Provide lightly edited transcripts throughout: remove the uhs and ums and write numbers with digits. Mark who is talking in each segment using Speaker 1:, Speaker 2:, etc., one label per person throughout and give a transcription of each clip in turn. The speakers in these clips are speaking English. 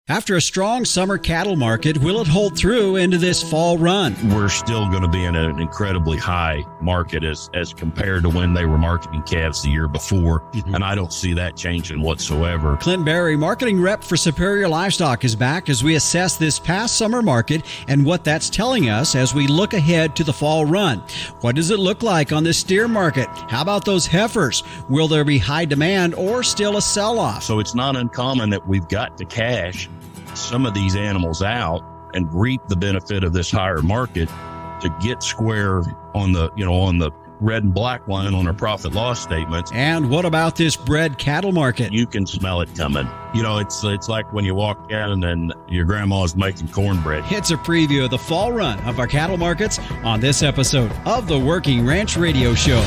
Speaker 1: After a strong summer cattle market, will it hold through into this fall run?
Speaker 2: We're still going to be in an incredibly high market as compared to when they were marketing calves the year before, and I don't see that changing whatsoever.
Speaker 1: Clint Berry, marketing rep for Superior Livestock, is back as we assess this past summer market and what that's telling us as we look ahead to the fall run. What does it look like on this steer market? How about those heifers? Will there be high demand or still a sell-off?
Speaker 2: So it's not uncommon that we've got to cash some of these animals out and reap the benefit of this higher market to get square on the red and black line on our profit loss statements.
Speaker 1: And what about this bred cattle market?
Speaker 2: You can smell it coming. It's like when you walk in and your grandma's making cornbread.
Speaker 1: It's a preview of the fall run of our cattle markets on this episode of the Working Ranch Radio Show.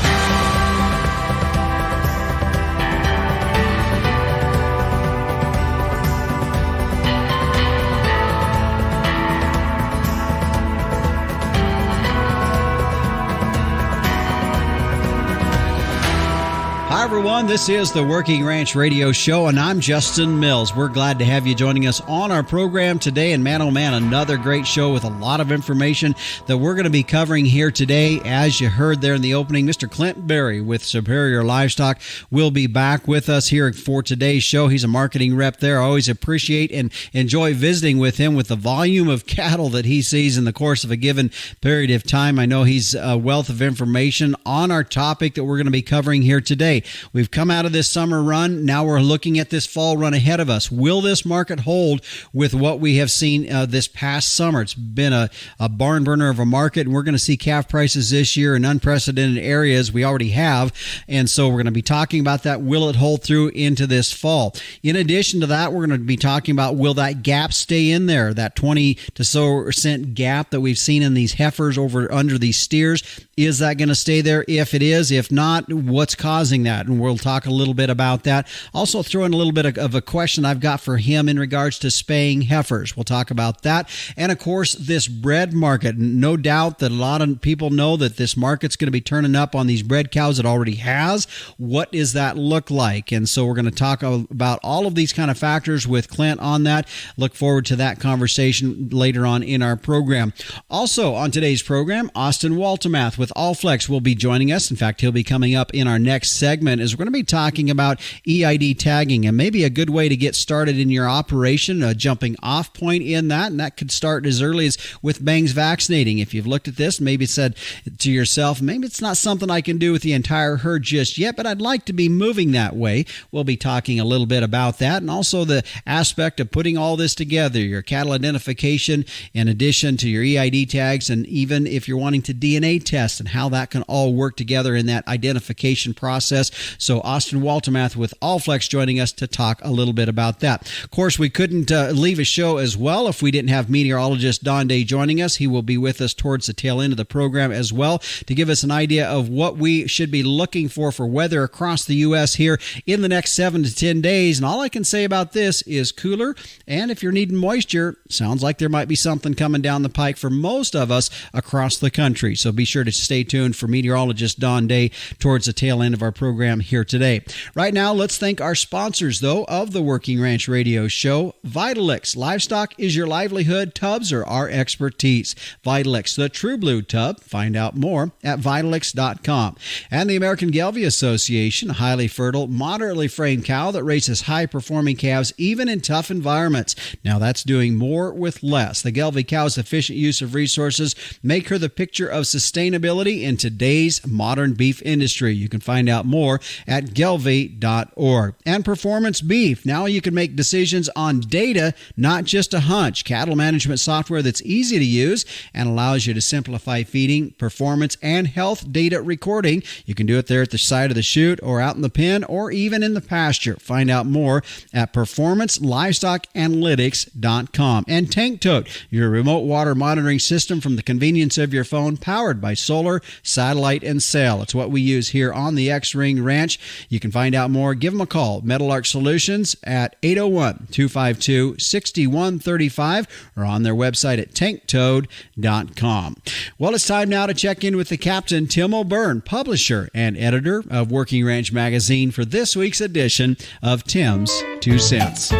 Speaker 1: Hi, everyone. This is the Working Ranch Radio Show, and I'm Justin Mills. We're glad to have you joining us on our program today. And man, oh man, another great show with a lot of information that we're going to be covering here today. As you heard there in the opening, Mr. Clint Berry with Superior Livestock will be back with us here for today's show. He's a marketing rep there. I always appreciate and enjoy visiting with him with the volume of cattle that he sees in the course of a given period of time. I know he's a wealth of information on our topic that we're going to be covering here today. We've come out of this summer run. Now we're looking at this fall run ahead of us. Will this market hold with what we have seen this past summer? It's been a barn burner of a market, and we're going to see calf prices this year in unprecedented areas we already have. And so we're going to be talking about that. Will it hold through into this fall? In addition to that, we're going to be talking about, will that gap stay in there, that 20 to so cent gap that we've seen in these heifers under these steers? Is that going to stay there? If it is, if not, what's causing that? And we'll talk a little bit about that. Also throw in a little bit of a question I've got for him in regards to spaying heifers. We'll talk about that. And of course, this bred market. No doubt that a lot of people know that this market's going to be turning up on these bred cows it already has. What does that look like? And so we're going to talk about all of these kind of factors with Clint on that. Look forward to that conversation later on in our program. Also on today's program, Austin Waltemath with Allflex will be joining us. In fact, he'll be coming up in our next segment as we're going to be talking about EID tagging and maybe a good way to get started in your operation, a jumping off point in that. And that could start as early as with Bangs vaccinating. If you've looked at this, maybe said to yourself, maybe it's not something I can do with the entire herd just yet, but I'd like to be moving that way. We'll be talking a little bit about that, and also the aspect of putting all this together, your cattle identification in addition to your EID tags, and even if you're wanting to DNA test and how that can all work together in that identification process. So Austin Waltemath with Allflex joining us to talk a little bit about that. Of course, we couldn't leave a show as well if we didn't have meteorologist Don Day joining us. He will be with us towards the tail end of the program as well to give us an idea of what we should be looking for weather across the U.S. here in the next 7 to 10 days. And all I can say about this is cooler. And if you're needing moisture, sounds like there might be something coming down the pike for most of us across the country. So be sure to stay tuned for meteorologist Don Day towards the tail end of our program here today. Right now, let's thank our sponsors, though, of the Working Ranch Radio Show. Vitalix. Livestock is your livelihood. Tubs are our expertise. Vitalix, the True Blue Tub. Find out more at Vitalix.com. And the American Gelbvieh Association, a highly fertile, moderately framed cow that raises high-performing calves even in tough environments. Now, that's doing more with less. The Gelbvieh cow's efficient use of resources make her the picture of sustainability in today's modern beef industry. You can find out more at gelbvieh.org. And Performance Beef. Now you can make decisions on data, not just a hunch. Cattle management software that's easy to use and allows you to simplify feeding, performance, and health data recording. You can do it there at the side of the chute or out in the pen or even in the pasture. Find out more at performancelivestockanalytics.com. And Tank Tote, your remote water monitoring system from the convenience of your phone, powered by solar, satellite, and cell. It's what we use here on the X-Ring Ranch. You can find out more. Give them a call. Meadowlark Solutions at 801-252-6135 or on their website at tanktoad.com. Well, it's time now to check in with the captain, Tim O'Byrne, publisher and editor of Working Ranch Magazine, for this week's edition of Tim's 2 Cents.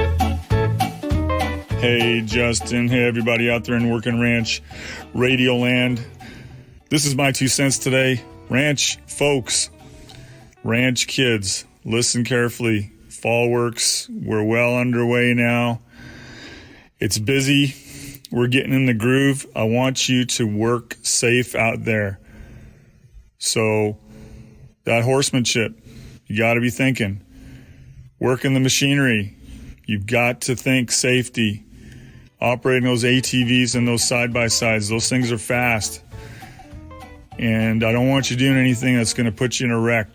Speaker 3: Hey, Justin. Hey, everybody out there in Working Ranch Radio Land. This is my 2 cents today. Ranch folks, ranch kids, listen carefully. Fall works, we're well underway now. It's busy. We're getting in the groove. I want you to work safe out there. So that horsemanship, you got to be thinking. Working the machinery, you've got to think safety. Operating those ATVs and those side-by-sides, those things are fast. And I don't want you doing anything that's going to put you in a wreck.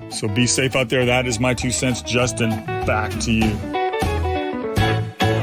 Speaker 3: So be safe out there. That is my 2 cents. Justin, back to you.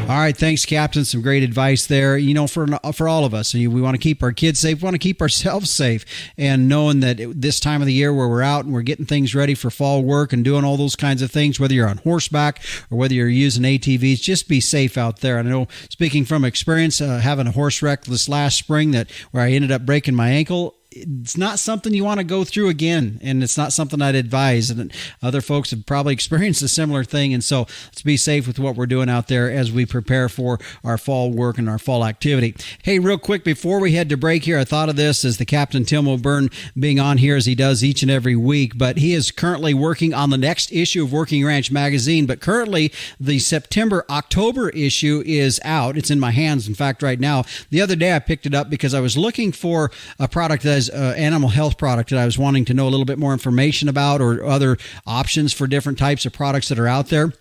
Speaker 1: All right, thanks, Captain. Some great advice there. You know, for all of us, we want to keep our kids safe. We want to keep ourselves safe. And knowing that this time of the year where we're out and we're getting things ready for fall work and doing all those kinds of things, whether you're on horseback or whether you're using ATVs, just be safe out there. And I know, speaking from experience, having a horse wreck this last spring where I ended up breaking my ankle, it's not something you want to go through again, and it's not something I'd advise. And other folks have probably experienced a similar thing, and so let's be safe with what we're doing out there as we prepare for our fall work and our fall activity. Hey, real quick, before we head to break here, I thought of this as the Captain Tim O'Byrne being on here as he does each and every week, but he is currently working on the next issue of Working Ranch Magazine, but currently the September-October issue is out. It's in my hands, in fact, right now. The other day I picked it up because I was looking for a product that is animal health product that I was wanting to know a little bit more information about, or other options for different types of products that are out there.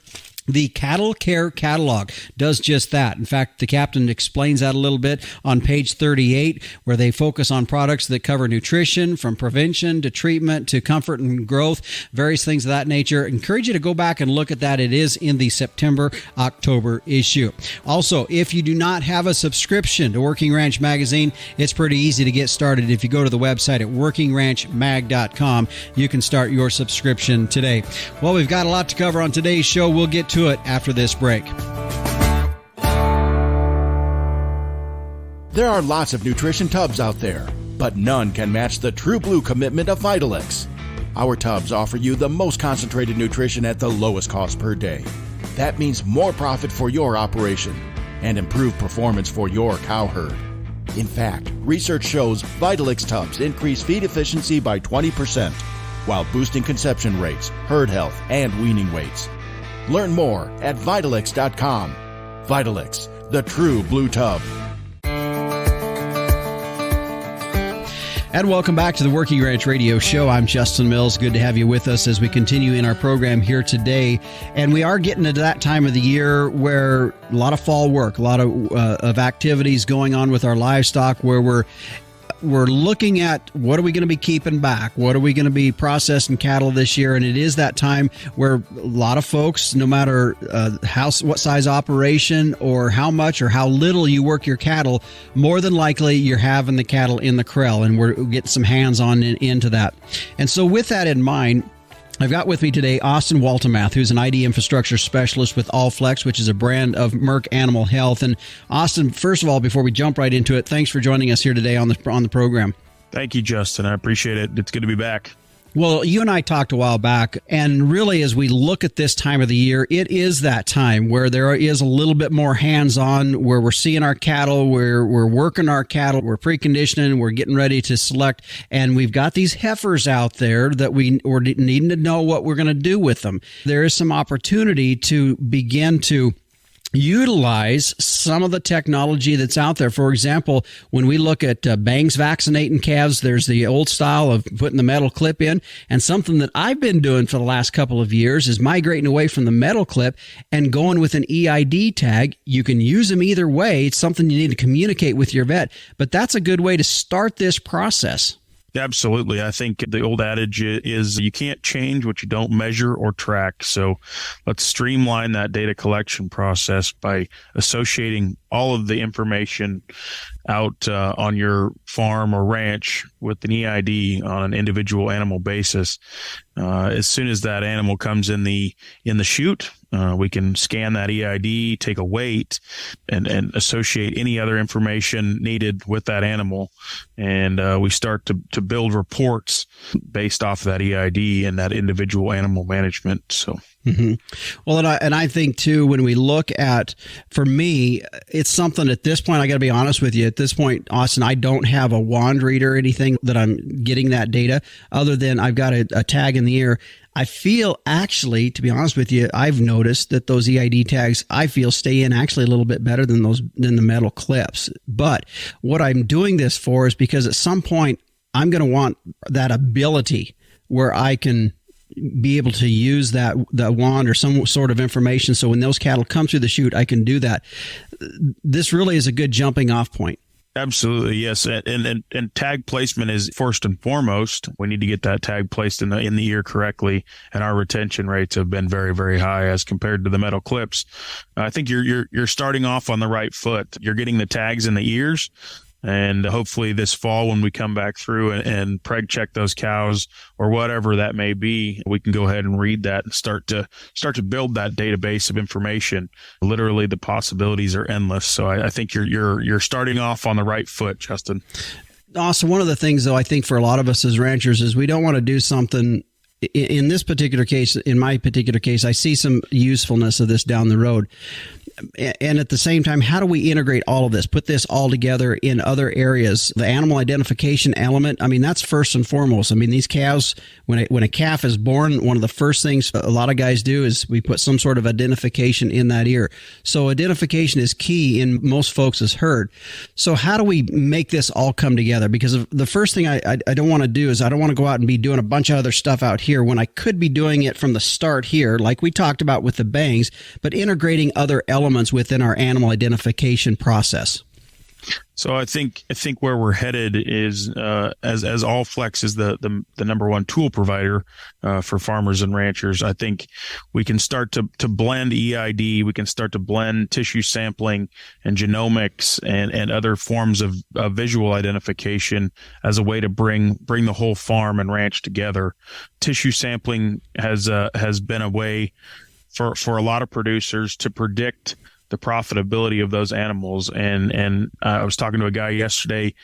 Speaker 1: The Cattle Care Catalog does just that. In fact, the captain explains that a little bit on page 38, where they focus on products that cover nutrition, from prevention to treatment to comfort and growth, various things of that nature. I encourage you to go back and look at that. It is in the September-October issue. Also, if you do not have a subscription to Working Ranch Magazine, it's pretty easy to get started. If you go to the website at workingranchmag.com, you can start your subscription today. Well, we've got a lot to cover on today's show. We'll get to it after this break.
Speaker 4: There are lots of nutrition tubs out there, but none can match the True Blue commitment of Vitalix. Our tubs offer you the most concentrated nutrition at the lowest cost per day. That means more profit for your operation and improved performance for your cow herd. In fact, research shows Vitalix tubs increase feed efficiency by 20%, while boosting conception rates, herd health, and weaning weights. Learn more at Vitalix.com. Vitalix, the true blue tub.
Speaker 1: And welcome back to the Working Ranch Radio Show. I'm Justin Mills. Good to have you with us as we continue in our program here today. And we are getting into that time of the year where a lot of fall work, a lot of activities going on with our livestock, where we're looking at what are we going to be keeping back? What are we going to be processing cattle this year? And it is that time where a lot of folks, no matter what size operation or how much or how little you work your cattle, more than likely you're having the cattle in the corral, and we're getting some hands-on into that. And so with that in mind, I've got with me today Austin Waltemath, who's an ID infrastructure specialist with Allflex, which is a brand of Merck Animal Health. And Austin, first of all, before we jump right into it, thanks for joining us here today on the program.
Speaker 5: Thank you, Justin. I appreciate it. It's good to be back.
Speaker 1: Well, you and I talked a while back, and really as we look at this time of the year, it is that time where there is a little bit more hands-on, where we're seeing our cattle, where we're working our cattle, we're preconditioning, we're getting ready to select, and we've got these heifers out there that we're needing to know what we're going to do with them. There is some opportunity to begin to utilize some of the technology that's out there. For example, when we look at bangs vaccinating calves, there's the old style of putting the metal clip in, and something that I've been doing for the last couple of years is migrating away from the metal clip and going with an EID tag. You can use them either way. It's something you need to communicate with your vet, but that's a good way to start this process.
Speaker 5: Absolutely. I think the old adage is you can't change what you don't measure or track. So let's streamline that data collection process by associating all of the information out on your farm or ranch with an EID on an individual animal basis. As soon as that animal comes in the chute, We can scan that EID, take a weight, and associate any other information needed with that animal. And we start to build reports based off of that EID and that individual animal management. So.
Speaker 1: Mm-hmm. Well, and I think too, when we look at, for me, it's something at this point, I got to be honest with you. At this point, Austin, I don't have a wand reader or anything that I'm getting that data other than I've got a tag in the ear. I feel actually, to be honest with you, I've noticed that those EID tags, I feel, stay in actually a little bit better than the metal clips. But what I'm doing this for is because at some point I'm going to want that ability where I can be able to use that wand or some sort of information. So when those cattle come through the chute, I can do that. This really is a good jumping off point.
Speaker 5: Absolutely, yes, and tag placement is first and foremost. We need to get that tag placed in the ear correctly, and our retention rates have been very, very high as compared to the metal clips. I think you're starting off on the right foot. You're getting the tags in the ears. And hopefully this fall, when we come back through and preg check those cows or whatever that may be, we can go ahead and read that and start to build that database of information. Literally, the possibilities are endless. So I think you're starting off on the right foot, Justin.
Speaker 1: Also, one of the things, though, I think for a lot of us as ranchers is we don't want to do something. In this particular case, in my particular case, I see some usefulness of this down the road. And at the same time, how do we integrate all of this, put this all together in other areas? The animal identification element, I mean, that's first and foremost. I mean, these calves, when a calf is born, one of the first things a lot of guys do is we put some sort of identification in that ear. So identification is key in most folks' herd. So how do we make this all come together? Because the first thing I don't want to do is I don't want to go out and be doing a bunch of other stuff out here when I could be doing it from the start here, like we talked about with the bangs, but integrating other elements within our animal identification process.
Speaker 5: So I think where we're headed is as Allflex is the number one tool provider for farmers and ranchers. I think we can start to blend EID, we can start to blend tissue sampling and genomics and other forms of visual identification as a way to bring the whole farm and ranch together. Tissue sampling has been a way for a lot of producers to predict the profitability of those animals. And I was talking to a guy yesterday.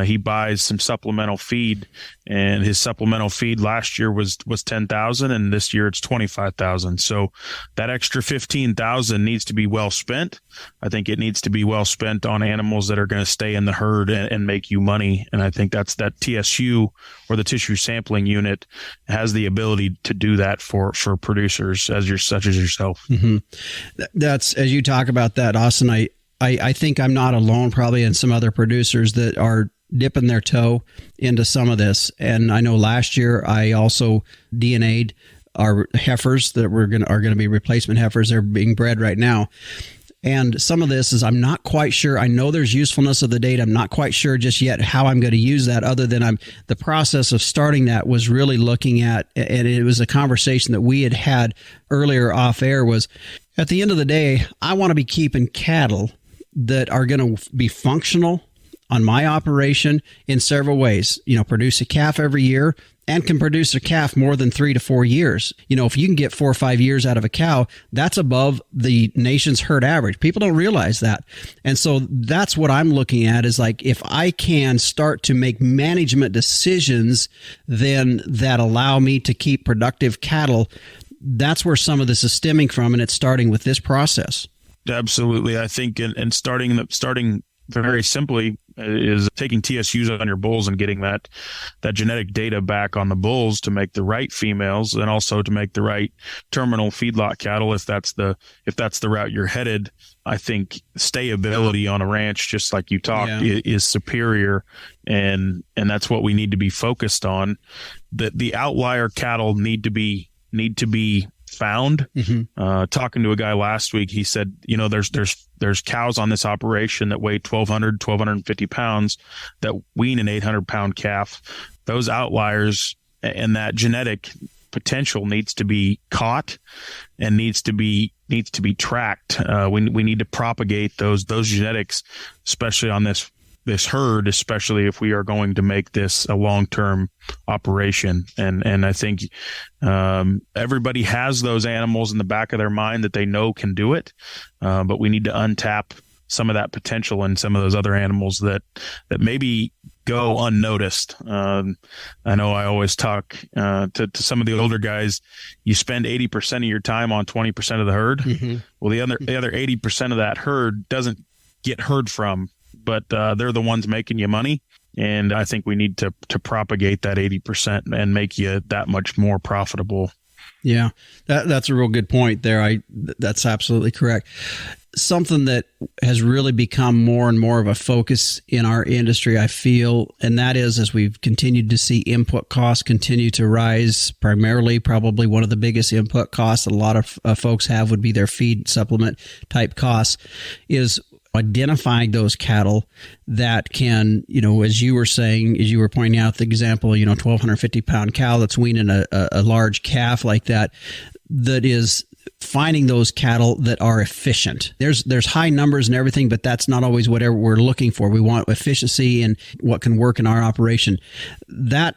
Speaker 5: He buys some supplemental feed, and his supplemental feed last year was $10,000, and this year it's $25,000. So that extra $15,000 needs to be well spent. I think it needs to be well spent on animals that are going to stay in the herd and make you money. And I think that TSU, or the tissue sampling unit, has the ability to do that for producers such as yourself.
Speaker 1: Mm-hmm. That's, as you talk about that, Austin, I think I'm not alone, probably, and some other producers that are dipping their toe into some of this. And I know last year I also DNA'd our heifers that are going to be replacement heifers. They're being bred right now. And some of this is I'm not quite sure. I know there's usefulness of the data. I'm not quite sure just yet how I'm going to use that, other than the process of starting that was really looking at, and it was a conversation that we had earlier off air, was at the end of the day, I want to be keeping cattle that are going to be functional on my operation in several ways. Produce a calf every year and can produce a calf more than 3 to 4 years. If you can get 4 or 5 years out of a cow, that's above the nation's herd average. People don't realize that. And so that's what I'm looking at, is like, if I can start to make management decisions then that allow me to keep productive cattle, that's where some of this is stemming from, and it's starting with this process.
Speaker 5: Absolutely. I think, and starting very simply is taking TSUs on your bulls and getting that genetic data back on the bulls to make the right females, and also to make the right terminal feedlot cattle if that's the route you're headed. I think stayability on a ranch, just like you talked, is superior, and that's what we need to be focused on. The outlier cattle need to be found. Mm-hmm. Talking to a guy last week, he said, there's cows on this operation that weigh 1,250 pounds that wean an 800-pound calf. Those outliers and that genetic potential needs to be caught and needs to be tracked. We need to propagate those genetics, especially on this this herd, especially if we are going to make this a long-term operation. And I think everybody has those animals in the back of their mind that they know can do it, but we need to untap some of that potential in some of those other animals that maybe go unnoticed. I know I always talk to some of the older guys. You spend 80% of your time on 20% of the herd. Mm-hmm. Well, the other 80% of that herd doesn't get heard from, but they're the ones making you money. And I think we need to propagate that 80% and make you that much more profitable.
Speaker 1: Yeah, that's a real good point there. That's absolutely correct. Something that has really become more and more of a focus in our industry, I feel, and that is as we've continued to see input costs continue to rise, primarily probably one of the biggest input costs that a lot of folks have would be their feed supplement type costs, is identifying those cattle that can, as you were saying, as you were pointing out the example, 1,250 pound cow that's weaning a large calf like that is finding those cattle that are efficient. There's high numbers and everything, but that's not always whatever we're looking for. We want efficiency and what can work in our operation. That,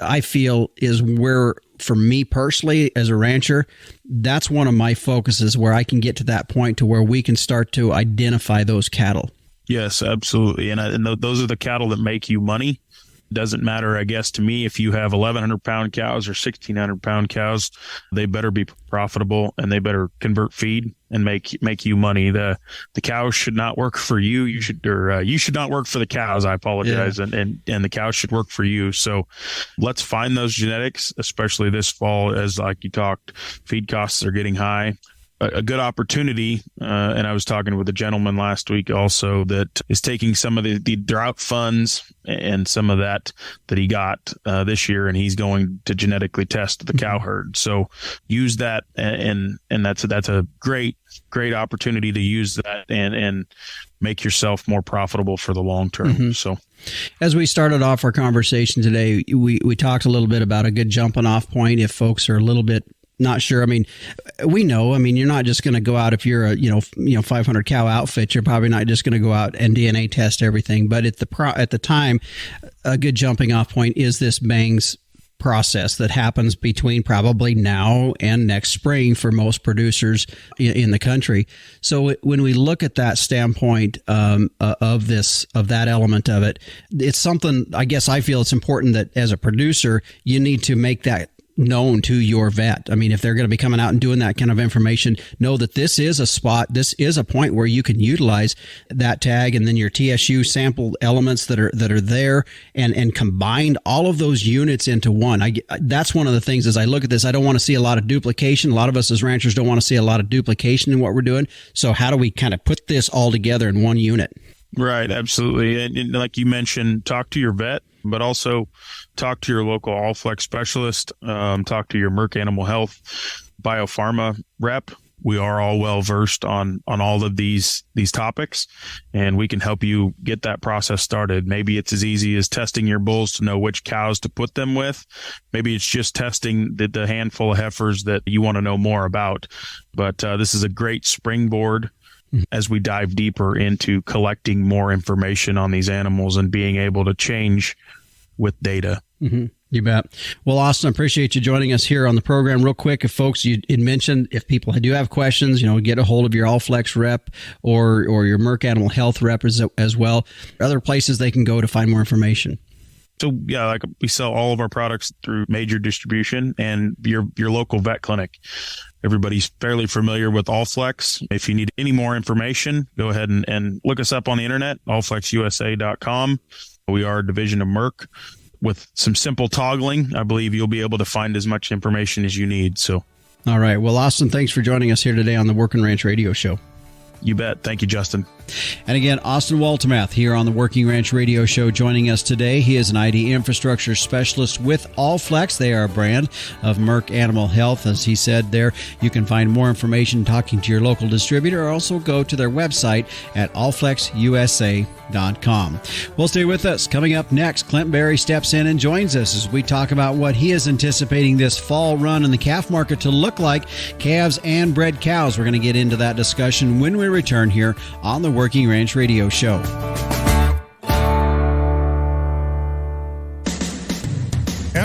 Speaker 1: I feel, is where, for me personally as a rancher, that's one of my focuses, where I can get to that point to where we can start to identify those cattle.
Speaker 5: Yes, absolutely. And those are the cattle that make you money. Doesn't matter, I guess, to me, if you have 1,100 pound cows or 1,600 pound cows, they better be profitable and they better convert feed and make you money. The cows should not work for you. You should not work for the cows. I apologize. Yeah. And the cows should work for you. So let's find those genetics, especially this fall, as like you talked, feed costs are getting high. A good opportunity, and I was talking with a gentleman last week also that is taking some of the drought funds and some of that he got this year, and he's going to genetically test the cow herd. So use that, and that's a great opportunity to use that and make yourself more profitable for the long term. Mm-hmm. So,
Speaker 1: as we started off our conversation today, we talked a little bit about a good jumping off point if folks are a little bit not sure. I mean, we know, you're not just going to go out if you're a, 500 cow outfit, you're probably not just going to go out and DNA test everything. But at the time, a good jumping off point is this bangs process that happens between probably now and next spring for most producers in the country. So when we look at that standpoint of that element of it, it's something, I guess I feel it's important that as a producer, you need to make that known to your vet. If they're going to be coming out and doing that kind of information, know that this is a spot, this is a point where you can utilize that tag and then your TSU sample elements that are there and combine all of those units into one. That's one of the things as I look at this, I don't want to see a lot of duplication. A lot of us as ranchers don't want to see a lot of duplication in what we're doing. So how do we kind of put this all together in one unit?
Speaker 5: Right, absolutely. And like you mentioned, talk to your vet, but also talk to your local Allflex specialist, talk to your Merck Animal Health biopharma rep. We are all well versed on all of these topics, and we can help you get that process started. Maybe it's as easy as testing your bulls to know which cows to put them with. Maybe it's just testing the handful of heifers that you want to know more about. But this is a great springboard as we dive deeper into collecting more information on these animals and being able to change with data.
Speaker 1: Mm-hmm. You bet. Well, Austin, I appreciate you joining us here on the program. Real quick, if folks, you mentioned, if people do have questions, get a hold of your Allflex rep or your Merck Animal Health rep as well. Other places they can go to find more information.
Speaker 5: So yeah, like we sell all of our products through major distribution and your local vet clinic. Everybody's fairly familiar with Allflex. If you need any more information, go ahead and look us up on the internet, allflexusa.com. We are a division of Merck. With some simple toggling, I believe you'll be able to find as much information as you need. So,
Speaker 1: all right. Well, Austin, thanks for joining us here today on the Working Ranch Radio Show.
Speaker 5: You bet. Thank you, Justin.
Speaker 1: And again, Austin Waltemath here on the Working Ranch Radio Show joining us today. He is an ID infrastructure specialist with Allflex. They are a brand of Merck Animal Health. As he said there, you can find more information talking to your local distributor or also go to their website at allflexusa.com. Well, stay with us. Coming up next, Clint Berry steps in and joins us as we talk about what he is anticipating this fall run in the calf market to look like, calves and bred cows. We're going to get into that discussion when we return here on the Working Ranch Radio Show.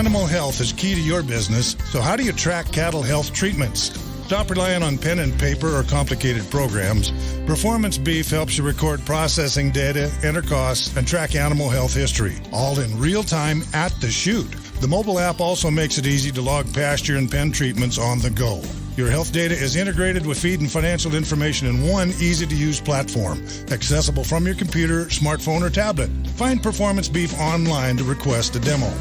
Speaker 6: Animal health is key to your business, so how do you track cattle health treatments? Stop relying on pen and paper or complicated programs. Performance Beef helps you record processing data, enter costs, and track animal health history, all in real time at the chute. The mobile app also makes it easy to log pasture and pen treatments on the go. Your health data is integrated with feed and financial information in one easy-to-use platform, accessible from your computer, smartphone, or tablet. Find Performance Beef online to request a demo.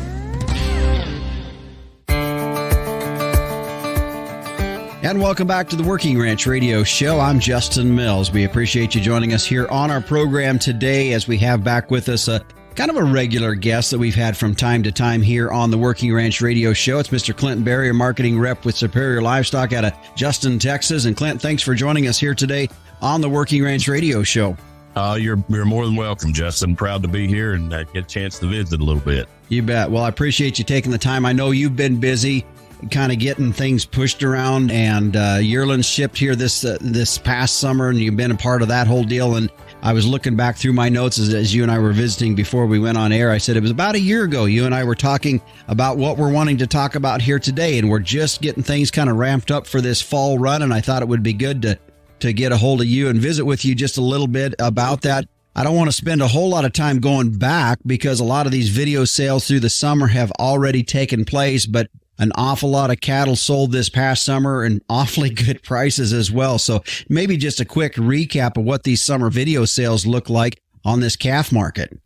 Speaker 1: And welcome back to the Working Ranch Radio Show. I'm Justin Mills. We appreciate you joining us here on our program today as we have back with us a kind of a regular guest that we've had from time to time here on the Working Ranch Radio Show. It's Mr. Clint Berry, a marketing rep with Superior Livestock out of Justin, Texas. And Clint, thanks for joining us here today on the Working Ranch Radio Show.
Speaker 2: You're more than welcome, Justin. Proud to be here and get a chance to visit a little bit.
Speaker 1: You bet. Well, I appreciate you taking the time. I know you've been busy kind of getting things pushed around, and yearlings shipped here this past summer, and you've been a part of that whole deal. And I was looking back through my notes as you and I were visiting before we went on air. I said it was about a year ago you and I were talking about what we're wanting to talk about here today, and we're just getting things kind of ramped up for this fall run, and I thought it would be good to get a hold of you and visit with you just a little bit about that. I don't want to spend a whole lot of time going back because a lot of these video sales through the summer have already taken place, but an awful lot of cattle sold this past summer and awfully good prices as well. So maybe just a quick recap of what these summer video sales look like on this calf market.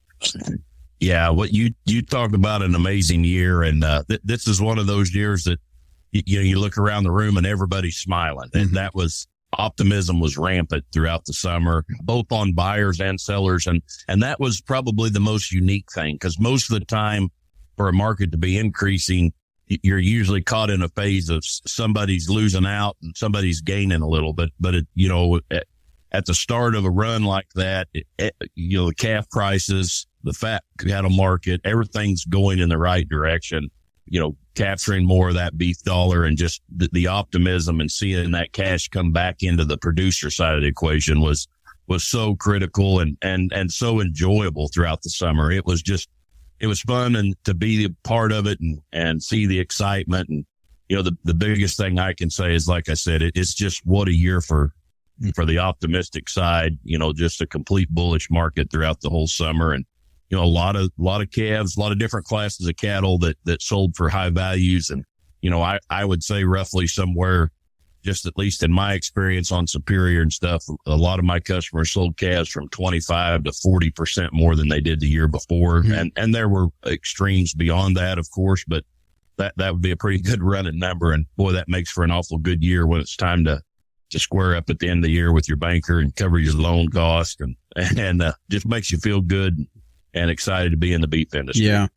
Speaker 2: Yeah, what you talked about an amazing year, and this is one of those years that you look around the room and everybody's smiling, and that was optimism was rampant throughout the summer, both on buyers and sellers, and that was probably the most unique thing, because most of the time for a market to be increasing, you're usually caught in a phase of somebody's losing out and somebody's gaining a little bit. But at the start of a run like that, the calf prices, the fat cattle market, everything's going in the right direction, capturing more of that beef dollar, and just the optimism and seeing that cash come back into the producer side of the equation was so critical and so enjoyable throughout the summer. It was fun and to be a part of it and see the excitement. And, the biggest thing I can say is, like I said, it's just what a year for the optimistic side, just a complete bullish market throughout the whole summer. And, a lot of calves, a lot of different classes of cattle that sold for high values. And, I would say roughly somewhere, just at least in my experience on Superior and stuff, a lot of my customers sold calves from 25 to 40% more than they did the year before. Mm-hmm. And there were extremes beyond that, of course, but that would be a pretty good running number. And boy, that makes for an awful good year when it's time to square up at the end of the year with your banker and cover your loan cost, and just makes you feel good and excited to be in the beef industry.
Speaker 1: Yeah.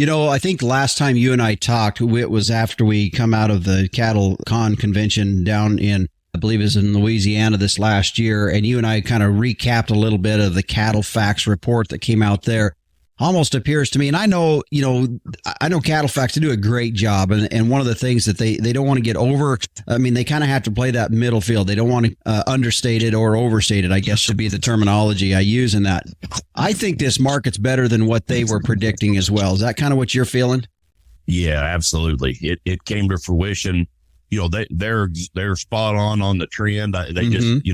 Speaker 1: I think last time you and I talked, it was after we come out of the Cattle Con convention down in, I believe it was in Louisiana this last year. And you and I kind of recapped a little bit of the Cattle Facts report that came out there. Almost appears to me, and I know Cattle Facts, they do a great job. And one of the things that they don't want to get over, they kind of have to play that middle field. They don't want to understate it or overstate it, I guess should be the terminology I use in that. I think this market's better than what they were predicting as well. Is that kind of what you're feeling?
Speaker 2: Yeah, absolutely. It came to fruition. They're spot on the trend. They just,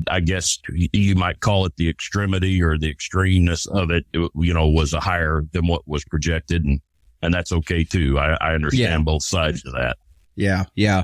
Speaker 2: I guess you might call it the extremity or the extremeness of it, was a higher than what was projected. And that's okay too. I understand both sides of that.
Speaker 1: Yeah. Yeah.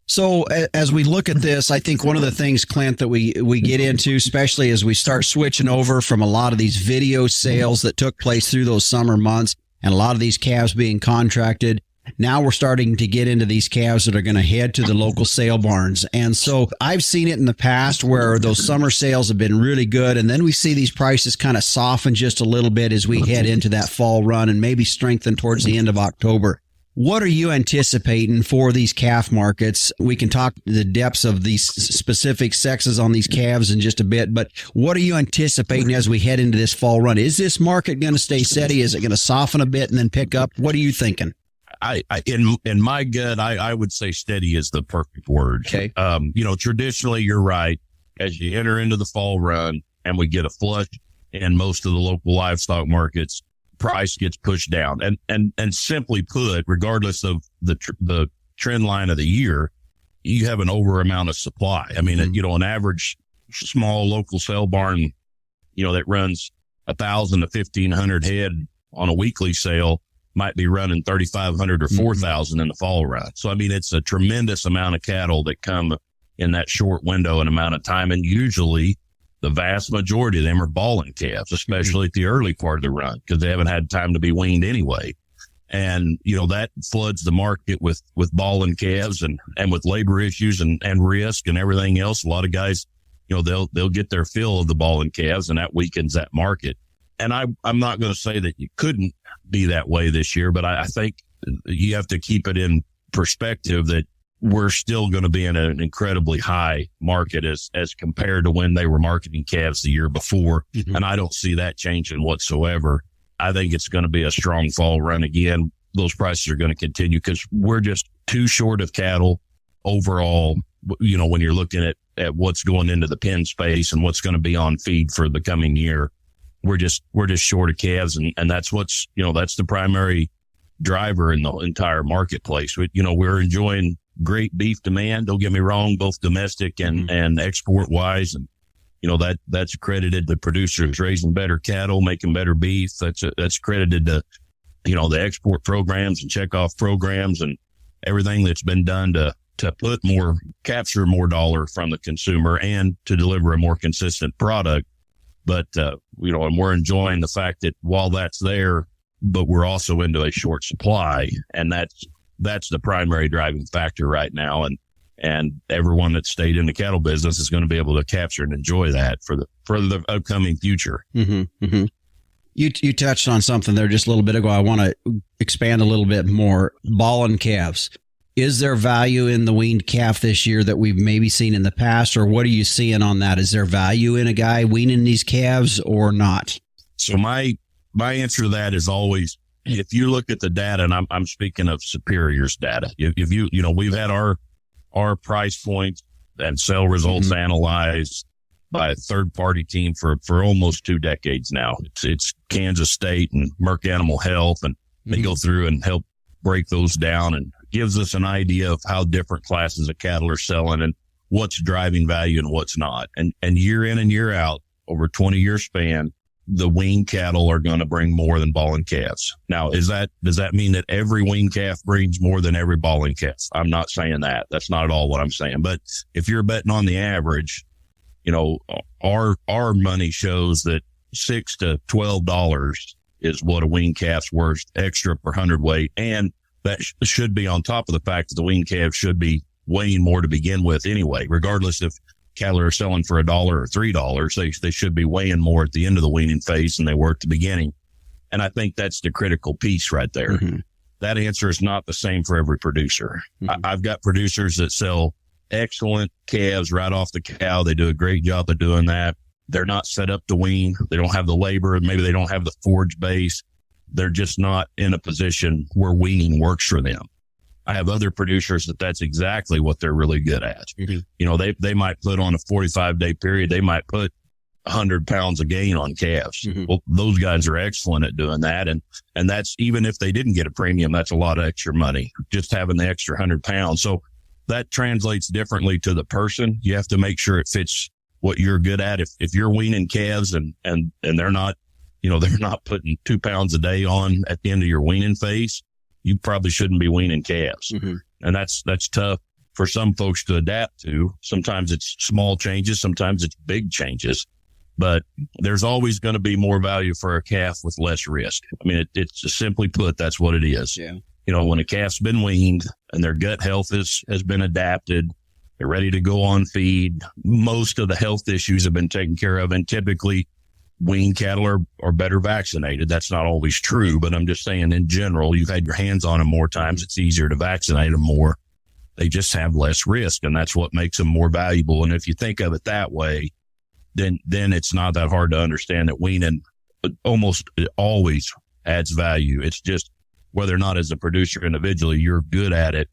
Speaker 1: So as we look at this, I think one of the things, Clint, that we get into, especially as we start switching over from a lot of these video sales that took place through those summer months and a lot of these calves being contracted, now we're starting to get into these calves that are going to head to the local sale barns. And so I've seen it in the past where those summer sales have been really good. And then we see these prices kind of soften just a little bit as we head into that fall run and maybe strengthen towards the end of October. What are you anticipating for these calf markets? We can talk the depths of these specific sexes on these calves in just a bit, but what are you anticipating as we head into this fall run? Is this market going to stay steady? Is it going to soften a bit and then pick up? What are you thinking?
Speaker 2: In my gut, I would say steady is the perfect word.
Speaker 1: Okay.
Speaker 2: Traditionally, you're right. As you enter into the fall run and we get a flush in most of the local livestock markets, price gets pushed down. And simply put, regardless of the trend line of the year, you have an over amount of supply. I mean, an average small local sale barn, that runs 1,000 to 1,500 head on a weekly sale might be running 3,500 or 4,000 in the fall run. So, I mean, it's a tremendous amount of cattle that come in that short window and amount of time. And usually the vast majority of them are balling calves, especially at the early part of the run, because they haven't had time to be weaned anyway. And, that floods the market with balling calves and with labor issues and risk and everything else. A lot of guys, they'll get their fill of the balling calves, and that weakens that market. And I'm not going to say that you couldn't be that way this year, but I think you have to keep it in perspective that we're still going to be in an incredibly high market as compared to when they were marketing calves the year before. And I don't see that changing whatsoever. I think it's going to be a strong fall run again. Those prices are going to continue because we're just too short of cattle overall. When you're looking at what's going into the pen space and what's going to be on feed for the coming year, we're just short of calves. And that's what's, that's the primary driver in the entire marketplace. We're enjoying great beef demand. Don't get me wrong, both domestic and export wise. And, that's credited to producers raising better cattle, making better beef. That's credited to, the export programs and checkoff programs and everything that's been done to capture more dollar from the consumer and to deliver a more consistent product. But, and we're enjoying the fact that while that's there, but we're also into a short supply. And that's the primary driving factor right now. And everyone that stayed in the cattle business is going to be able to capture and enjoy that for the upcoming future.
Speaker 1: You touched on something there just a little bit ago. I want to expand a little bit more. Balling calves. Is there value in the weaned calf this year that we've maybe seen in the past, or what are you seeing on that? Is there value in a guy weaning these calves or not?
Speaker 2: So my answer to that is always, if you look at the data, and I'm speaking of Superior's data, if we've had our price points and sale results analyzed by a third party team for almost 2 decades now. It's Kansas State and Merck Animal Health, and they go through and help break those down and gives us an idea of how different classes of cattle are selling and what's driving value and what's not. And year in and year out, over a 20-year span, the weaned cattle are going to bring more than balling calves. Now, does that mean that every weaned calf brings more than every balling calf? I'm not saying that. That's not at all what I'm saying. But if you're betting on the average, our money shows that $6 to $12 is what a weaned calf's worth extra per hundredweight. And that should be on top of the fact that the weaned calf should be weighing more to begin with anyway, regardless if cattle are selling for $1 or $3, they should be weighing more at the end of the weaning phase than they were at the beginning. And I think that's the critical piece right there. That answer is not the same for every producer. I've got producers that sell excellent calves right off the cow. They do a great job of doing that. They're not set up to wean. They don't have the labor. Maybe they don't have the forage base. They're just not in a position where weaning works for them. I have other producers that's exactly what they're really good at. They might put on a 45-day period. They might put 100 pounds of gain on calves. Well, those guys are excellent at doing that. And that's, even if they didn't get a premium, that's a lot of extra money, just having the extra 100 pounds. So that translates differently to the person. You have to make sure it fits what you're good at. If you're weaning calves and they're not, they're not putting 2 pounds a day on at the end of your weaning phase, you probably shouldn't be weaning calves. And that's tough for some folks to adapt to. Sometimes it's small changes. Sometimes it's big changes, but there's always going to be more value for a calf with less risk. I mean, it's just simply put, that's what it is. Yeah. When a calf's been weaned and their gut health has been adapted, they're ready to go on feed. Most of the health issues have been taken care of, and typically weaned cattle are better vaccinated. That's not always true, but I'm just saying in general, you've had your hands on them more times. It's easier to vaccinate them more. They just have less risk, and that's what makes them more valuable. And if you think of it that way, then it's not that hard to understand that weaning almost always adds value. It's just whether or not as a producer individually, you're good at it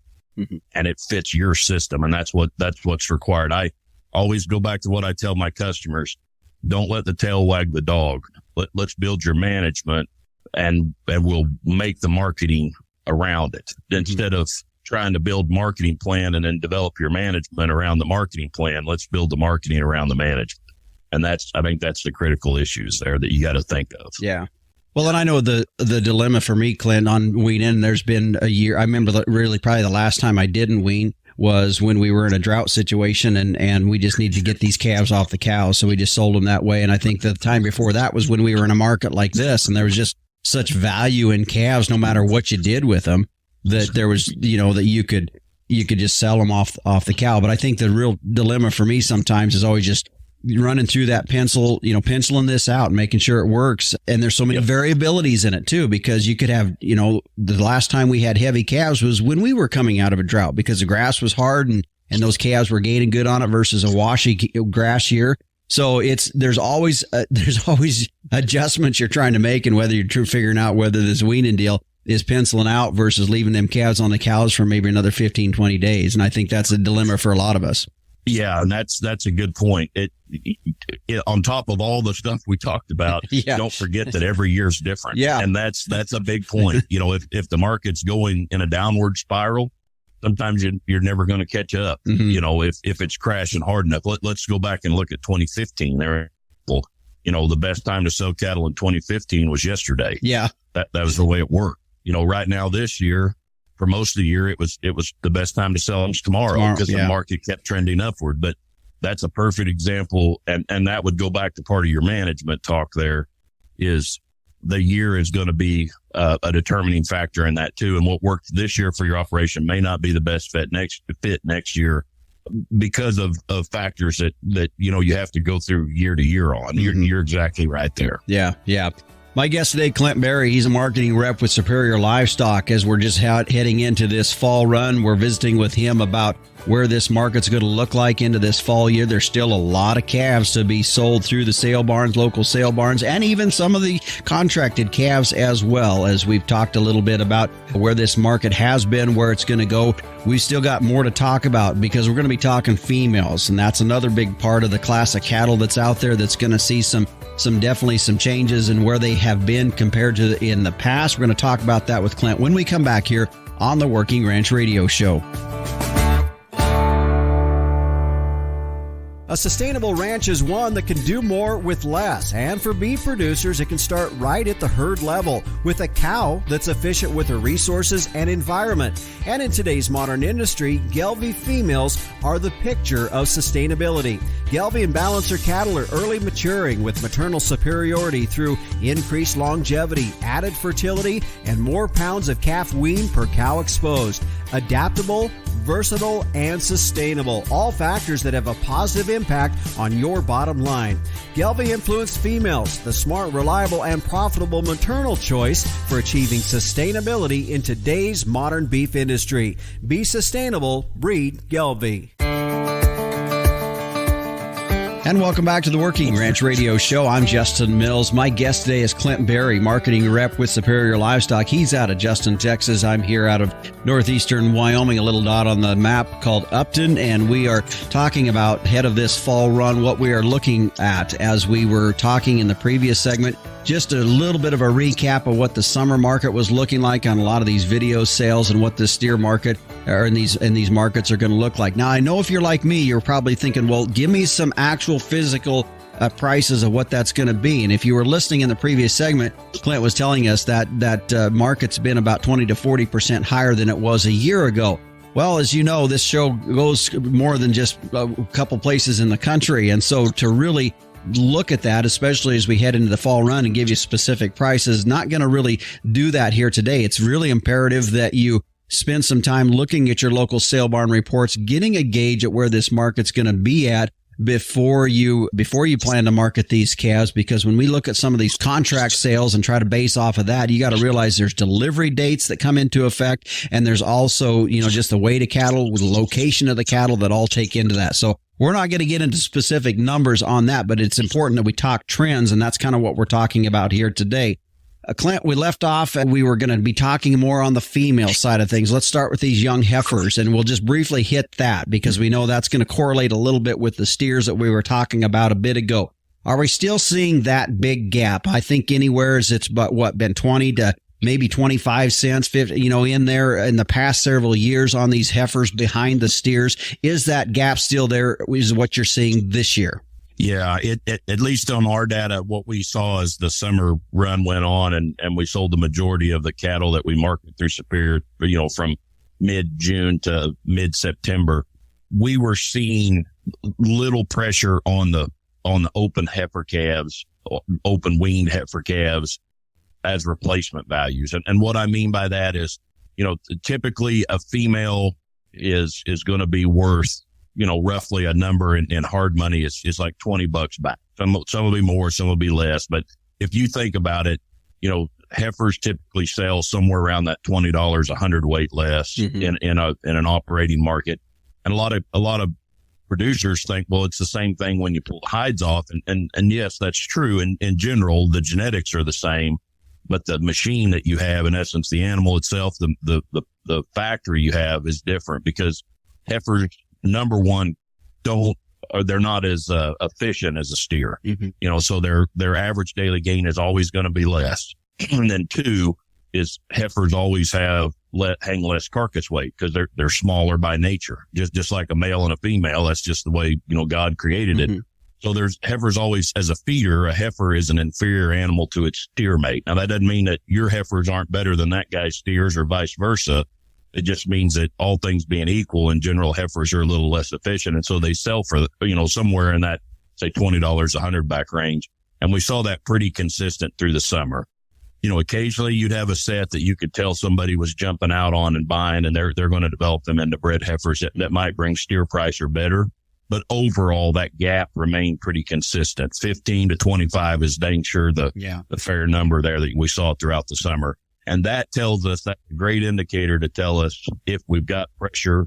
Speaker 2: and it fits your system. And that's what's required. I always go back to what I tell my customers. Don't let the tail wag the dog. Let's build your management and we'll make the marketing around it instead of trying to build marketing plan and then develop your management around the marketing plan. Let's build the marketing around the management. And I think that's the critical issues there that you got to think of.
Speaker 1: Yeah. Well, and I know the dilemma for me, Clint, on weaning, there's been a year. I remember probably the last time I didn't wean was when we were in a drought situation and we just needed to get these calves off the cows. So we just sold them that way. And I think the time before that was when we were in a market like this and there was just such value in calves, no matter what you did with them, that there was, that you could just sell them off the cow. But I think the real dilemma for me sometimes is always just running through that penciling this out and making sure it works. And there's so many variabilities in it too, because you could have, the last time we had heavy calves was when we were coming out of a drought because the grass was hard and those calves were gaining good on it versus a washy grass year. So there's always adjustments you're trying to make, and whether you're figuring out whether this weaning deal is penciling out versus leaving them calves on the cows for maybe another 15, 20 days. And I think that's a dilemma for a lot of us.
Speaker 2: Yeah, and that's a good point. It on top of all the stuff we talked about, don't forget that every year's different. Yeah, and that's a big point. If the market's going in a downward spiral, sometimes you're never going to catch up. Mm-hmm. If it's crashing hard enough. Let's go back and look at 2015. The best time to sell cattle in 2015 was yesterday. Yeah, that was the way it worked. Right now this year, for most of the year, it was the best time to sell them tomorrow because the market kept trending upward. But that's a perfect example. And that would go back to part of your management talk there is the year is going to be a determining factor in that too. And what worked this year for your operation may not be the best fit next year because of factors that you have to go through year to year on. Mm-hmm. You're exactly right there.
Speaker 1: Yeah. Yeah. My guest today, Clint Berry, he's a marketing rep with Superior Livestock. As we're just heading into this fall run, we're visiting with him about where this market's going to look like into this fall year. There's still a lot of calves to be sold through the sale barns, local sale barns, and even some of the contracted calves as well. As we've talked a little bit about where this market has been, where it's going to go, we've still got more to talk about because we're going to be talking females, and that's another big part of the class of cattle that's out there that's going to see some changes in where they have been compared to in the past. We're going to talk about that with Clint when we come back here on the Working Ranch Radio Show. A sustainable ranch is one that can do more with less. And for beef producers, it can start right at the herd level with a cow that's efficient with her resources and environment. And in today's modern industry, Gelbvieh females are the picture of sustainability. Gelbvieh and Balancer cattle are early maturing with maternal superiority through increased longevity, added fertility, and more pounds of calf wean per cow exposed. Adaptable, versatile, and sustainable. All factors that have a positive impact on your bottom line. Gelbvieh influenced females, the smart, reliable, and profitable maternal choice for achieving sustainability in today's modern beef industry. Be sustainable, breed Gelbvieh. And welcome back to the Working Ranch Radio Show. I'm Justin Mills. My guest today is Clint Berry, marketing rep with Superior Livestock. He's out of Justin, Texas. I'm here out of northeastern Wyoming, a little dot on the map called Upton. And we are talking about, ahead of this fall run, what we are looking at. As we were talking in the previous segment, just a little bit of a recap of what the summer market was looking like on a lot of these video sales and what the steer market or in these markets are going to look like. Now, I know if you're like me, you're probably thinking, well, give me some actual physical prices of what that's going to be. And if you were listening in the previous segment, Clint was telling us that market's been about 20 to 40% higher than it was a year ago. Well, as you know, this show goes more than just a couple places in the country. And so to really look at that, especially as we head into the fall run and give you specific prices, not going to really do that here today. It's really imperative that you spend some time looking at your local sale barn reports, getting a gauge at where this market's going to be at before you plan to market these calves. Because when we look at some of these contract sales and try to base off of that, you got to realize there's delivery dates that come into effect, and there's also just the weight of cattle, the location of the cattle that all take into that. So we're not going to get into specific numbers on that, but it's important that we talk trends, and that's kind of what we're talking about here today. Clint, we left off and we were going to be talking more on the female side of things. Let's start with these young heifers, and we'll just briefly hit that because we know that's going to correlate a little bit with the steers that we were talking about a bit ago. Are we still seeing that big gap? I think anywhere it's been 20 to maybe 25 cents, 50, in there in the past several years on these heifers behind the steers. Is that gap still there? Is what you're seeing this year?
Speaker 2: Yeah, at least on our data, what we saw as the summer run went on and we sold the majority of the cattle that we market through Superior, from mid-June to mid-September, we were seeing little pressure on the open heifer calves, open weaned heifer calves as replacement values. And what I mean by that is, typically a female is going to be worth, roughly a number in hard money is like $20 back. Some will be more, some will be less. But if you think about it, heifers typically sell somewhere around that $20 a hundredweight less in an operating market. And a lot of producers think, well, it's the same thing when you pull hides off. And yes, that's true. In general, the genetics are the same, but the machine that you have, in essence, the animal itself, the factory you have is different because heifers, number one, they're not as efficient as a steer. So their average daily gain is always going to be less. And then two is heifers always hang less carcass weight because they're smaller by nature, just like a male and a female. That's just the way, God created it. So heifers always, as a feeder, a heifer is an inferior animal to its steer mate. Now that doesn't mean that your heifers aren't better than that guy's steers or vice versa. It just means that all things being equal, in general, heifers are a little less efficient. And so they sell for, somewhere in that, say, $20 a hundredback range. And we saw that pretty consistent through the summer. Occasionally you'd have a set that you could tell somebody was jumping out on and buying, and they're going to develop them into bred heifers that might bring steer price or better. But overall, that gap remained pretty consistent. 15 to 25 is dang sure the fair number there that we saw throughout the summer. And that tells us, that's a great indicator to tell us if we've got pressure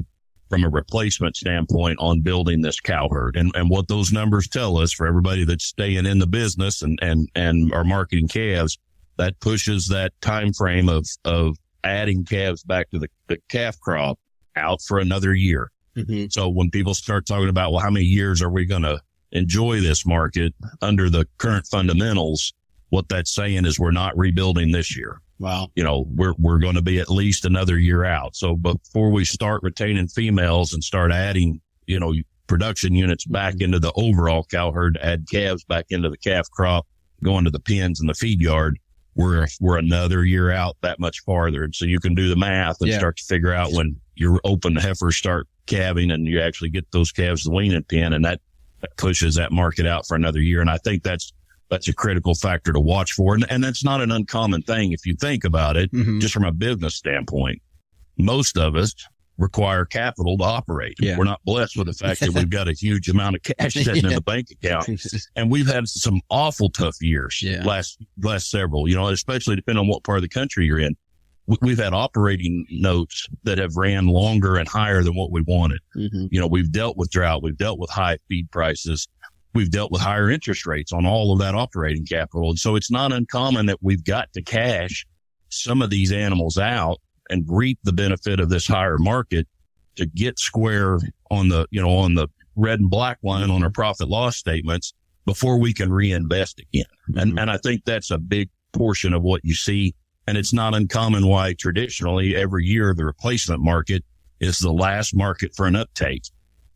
Speaker 2: from a replacement standpoint on building this cow herd. And what those numbers tell us, for everybody that's staying in the business and are marketing calves, that pushes that time frame of adding calves back to the calf crop out for another year. So when people start talking about, well, how many years are we going to enjoy this market under the current fundamentals? What that's saying is we're not rebuilding this year.
Speaker 1: Wow.
Speaker 2: We're going to be at least another year out. So before we start retaining females and start adding, production units back into the overall cow herd, add calves back into the calf crop, going to the pens and the feed yard, we're another year out that much farther. And so you can do the math and start to figure out when your open heifers start calving and you actually get those calves to the weaning pen, and that pushes that market out for another year. And I think that's a critical factor to watch for. And that's not an uncommon thing if you think about it, just from a business standpoint. Most of us require capital to operate. Yeah. We're not blessed with the fact that we've got a huge amount of cash sitting in the bank account. And we've had some awful tough years last several, especially depending on what part of the country you're in. We've had operating notes that have ran longer and higher than what we wanted. We've dealt with drought. We've dealt with high feed prices. We've dealt with higher interest rates on all of that operating capital. And so it's not uncommon that we've got to cash some of these animals out and reap the benefit of this higher market to get square on the red and black line on our profit loss statements before we can reinvest again. And I think that's a big portion of what you see. And it's not uncommon why traditionally every year the replacement market is the last market for an uptake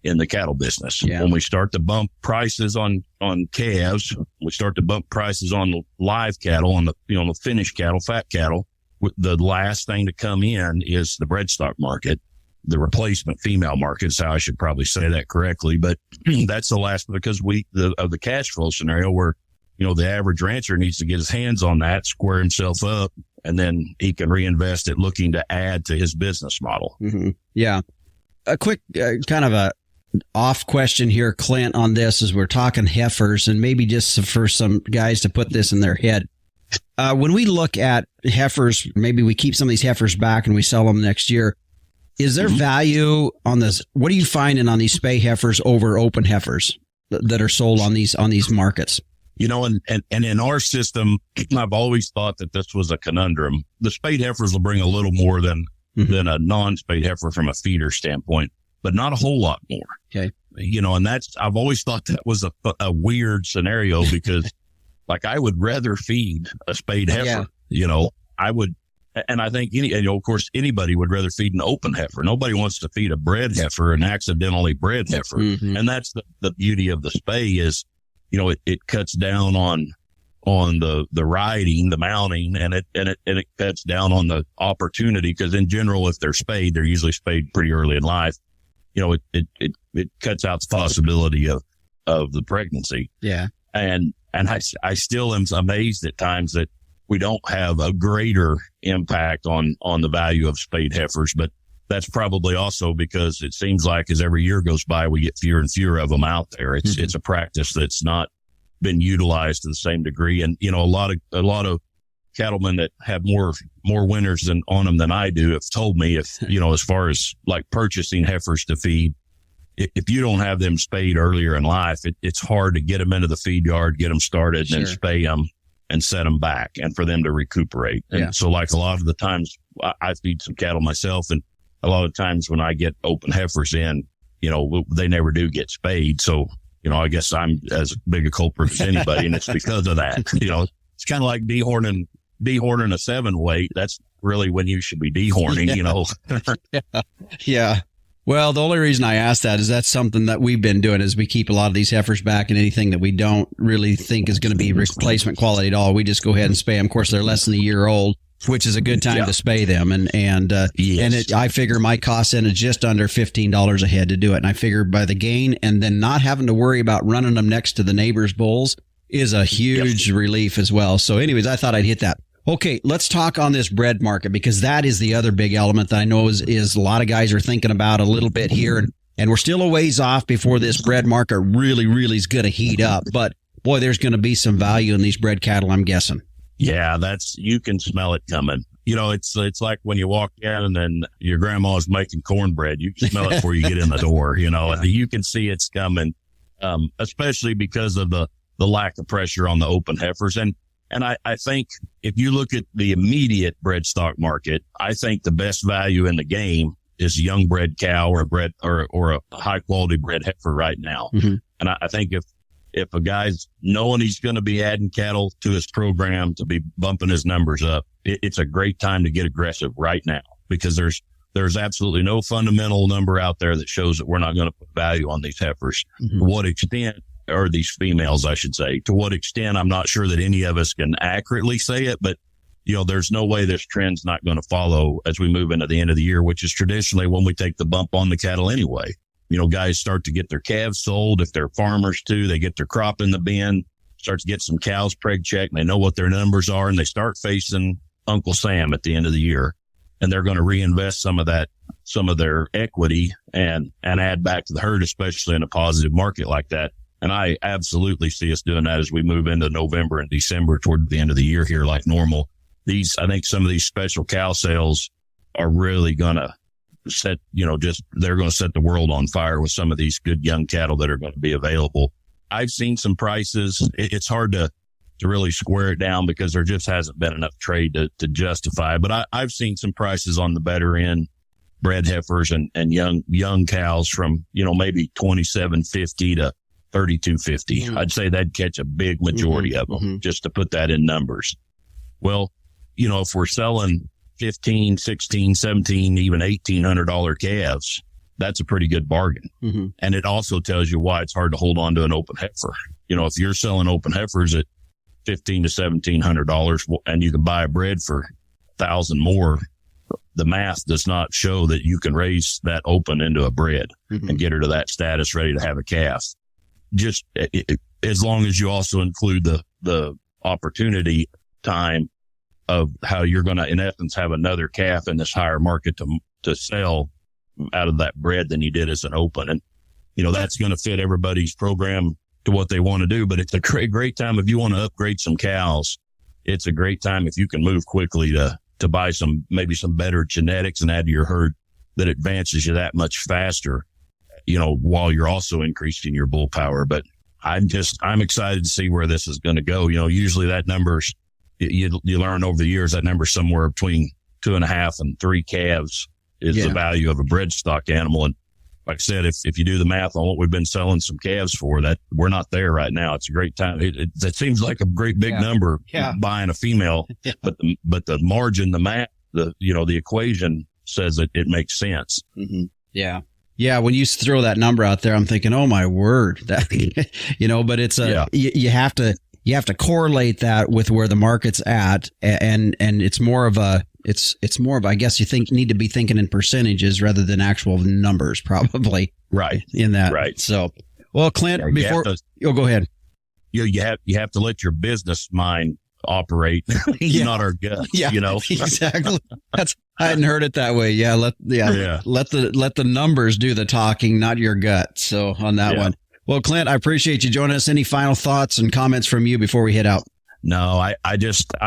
Speaker 2: in the cattle business. When we start to bump prices on calves, we start to bump prices on live cattle, on the finished cattle, fat cattle. The last thing to come in is the bred stock market, the replacement female market. So I should probably say that correctly, but that's the last, because of the cash flow scenario where, the average rancher needs to get his hands on that, square himself up, and then he can reinvest it looking to add to his business model.
Speaker 1: Yeah. A quick kind of a off question here, Clint, on this, as we're talking heifers, and maybe just for some guys to put this in their head. When we look at heifers, maybe we keep some of these heifers back and we sell them next year. Is there value on this? What are you finding on these spay heifers over open heifers that are sold on these markets?
Speaker 2: And in our system, I've always thought that this was a conundrum. The spayed heifers will bring a little more than a non-spayed heifer from a feeder standpoint, but not a whole lot more.
Speaker 1: Okay.
Speaker 2: and I've always thought that was a weird scenario because like I would rather feed a spayed heifer, I would. And I think of course, anybody would rather feed an open heifer. Nobody wants to feed a bred heifer, an accidentally bred heifer. Mm-hmm. And that's the beauty of the spay is, it cuts down on the riding, the mounting, and it cuts down on the opportunity. Because in general, if they're spayed, they're usually spayed pretty early in life. It cuts out the possibility of the pregnancy.
Speaker 1: Yeah.
Speaker 2: And I still am amazed at times that we don't have a greater impact on the value of spayed heifers, but that's probably also because it seems like as every year goes by, we get fewer and fewer of them out there. It's a practice that's not been utilized to the same degree. And, a lot of cattlemen that have more winters on them than I do have told me as far as like purchasing heifers to feed, if you don't have them spayed earlier in life, it's hard to get them into the feed yard, get them started, and then spay them and set them back and for them to recuperate. And so like a lot of the times I feed some cattle myself, and a lot of times when I get open heifers in, they never do get spayed. So, I guess I'm as big a culprit as anybody, and it's because of that. It's kind of like dehorning a 7-weight. That's really when you should be dehorning,
Speaker 1: Yeah. Well, the only reason I ask that is that's something that we've been doing is we keep a lot of these heifers back, and anything that we don't really think is going to be replacement quality at all, we just go ahead and spay them. Of course, they're less than a year old, which is a good time to spay them. I figure my cost in is just under $15 a head to do it. And I figure by the gain and then not having to worry about running them next to the neighbor's bulls is a huge relief as well. So anyways, I thought I'd hit that. Okay, let's talk on this bred market, because that is the other big element that I know is a lot of guys are thinking about a little bit here. And we're still a ways off before this bred market really is going to heat up. But boy, there's going to be some value in these bred cattle, I'm guessing.
Speaker 2: Yeah, you can smell it coming. It's like when you walk in and then your grandma's making cornbread. You can smell it before you get in the door, and you can see it's coming, especially because of the lack of pressure on the open heifers. And I think if you look at the immediate bred stock market, I think the best value in the game is a young bred cow or a high quality bred heifer right now. Mm-hmm. And I think if a guy's knowing he's going to be adding cattle to his program to be bumping his numbers up, it's a great time to get aggressive right now, because there's absolutely no fundamental number out there that shows that we're not going to put value on these heifers. Mm-hmm. To what extent, or these females, I should say, to what extent, I'm not sure that any of us can accurately say it, but there's no way this trend's not going to follow as we move into the end of the year, which is traditionally when we take the bump on the cattle anyway. Guys start to get their calves sold. If they're farmers too, they get their crop in the bin, start to get some cows preg checked, and they know what their numbers are, and they start facing Uncle Sam at the end of the year. And they're going to reinvest some of their equity and add back to the herd, especially in a positive market like that. And I absolutely see us doing that as we move into November and December toward the end of the year here like normal. I think some of these special cow sales are really going to set, they're going to set the world on fire with some of these good young cattle that are going to be available. I've seen some prices. It's hard to really square it down because there just hasn't been enough trade to justify. But I've seen some prices on the better end bred heifers and young cows from, maybe $2,750 to $3,250. Mm-hmm. I'd say that'd catch a big majority of them, just to put that in numbers. Well, if we're selling $1,500, $1,600, $1,700, even $1,800 calves, that's a pretty good bargain. Mm-hmm. And it also tells you why it's hard to hold on to an open heifer. If you're selling open heifers at $1,500 to $1,700 and you can buy a bred for $1,000 more, the math does not show that you can raise that open into a bred and get her to that status ready to have a calf. Just as long as you also include the opportunity time of how you're going to, in essence, have another calf in this higher market to sell out of that bred than you did as an open. And, that's going to fit everybody's program to what they want to do. But it's a great time if you want to upgrade some cows. It's a great time if you can move quickly to buy maybe some better genetics and add to your herd that advances you that much faster, while you're also increasing your bull power. But I'm excited to see where this is going to go. Usually that number's, you learn over the years, that number's somewhere between 2.5 and 3 calves is the value of a bred stock animal. like I said, if you do the math on what we've been selling some calves for, that we're not there right now. It's a great time. It seems like a great big number buying a female, but the margin, the math, the equation says that it makes sense.
Speaker 1: Mm-hmm. Yeah. Yeah. When you throw that number out there, I'm thinking, oh my word, that, but it's you have to correlate that with where the market's at. And it's more of I guess you need to be thinking in percentages rather than actual numbers, probably.
Speaker 2: Right.
Speaker 1: In that.
Speaker 2: Right.
Speaker 1: So, well, Clint, go ahead.
Speaker 2: You have to let your business mind operate, not our gut.
Speaker 1: Yeah, exactly. I hadn't heard it that way. Yeah. Let the numbers do the talking, not your gut. So on that one. Well, Clint, I appreciate you joining us. Any final thoughts and comments from you before we head out?
Speaker 2: No, I